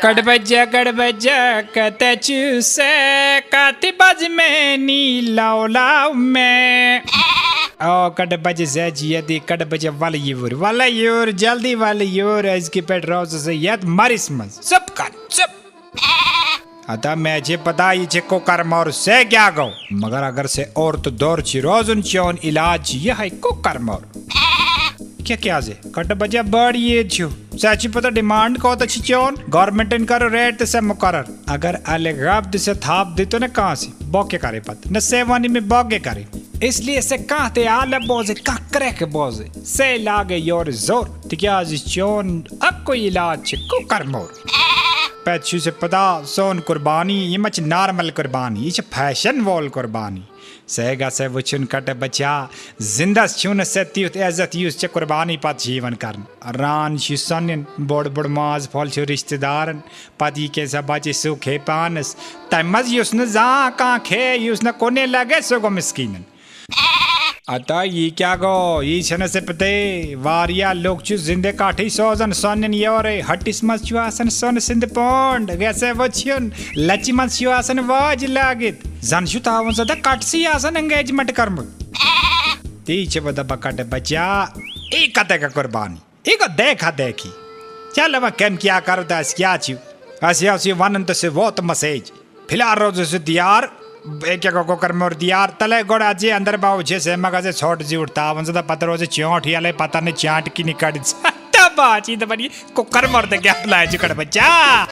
कड़ बजा कते चूसे काती बज में नी लाओ लाओ में ओ कड़ बज से जियदी कड़ बज वाला यूर जल्दी वाला यूर इसकी पेट्रोल से याद मरिस मज सब कर सब आता मैं जे पता ये को कर मोर से क्या गो मगर अगर से और तो दौर ची रोजुन चोन इलाज ये है को कर मोर क्या क्या जे कट बजा बड़ ये छु सच्ची पता डिमांड को तो चोन गवर्नमेंट इनकर रेट से मुकरर अगर अलग से थाप दे तो न कहां से बॉके करे पत न सेवानी में बॉके करे इसलिए से कहते आले बोझे का करे के बोझे से लागे योर जोर तिक्या जी चोन अब कोई इलाज को कर मोर पैचू से पता सोन कुर्बानी ये मच नॉर्मल कुर्बानी ये फैशन वॉल कुर्बानी सेगा से वचन कट बचा जिंदा छुन से तीत इज्जत यूज च कुर्बानी पत जीवन करन रान छु सनन बोड़ बोड़ माज फल छु रिश्तेदारन पति के सब बचे सुखे पानस तमज यूस न जा का खे यूस न कोने लगे सो मिस्कीनन अता ये क्या गो ये छन से पते वारिया लोग छु जिंदे काठी सोजन सोनन योरे हटिस मस छु आसन सोन सिंध पोंड गैसे वछन लची मस छु आसन वाज लागित जन छु तावन सदा काटसी आसन एंगेजमेंट करम ती छ बदा बकट बचा ए कते का कुर्बानी ए को देखा देखी चल अब केम क्या करता क्या छु आसिया सी वनंत से वो तो मैसेज फिलहाल रोज से दियार एक को कर मोर दियार तले गोड़ा जे अंदर बाऊ जे से मगा से छोट जी उठता वन सदा पत्थरों से चोट हियाले पता ने चाट की निकड़ तब बाची तो बनी को कर मोर दे क्या लाए जी कड़ बच्चा।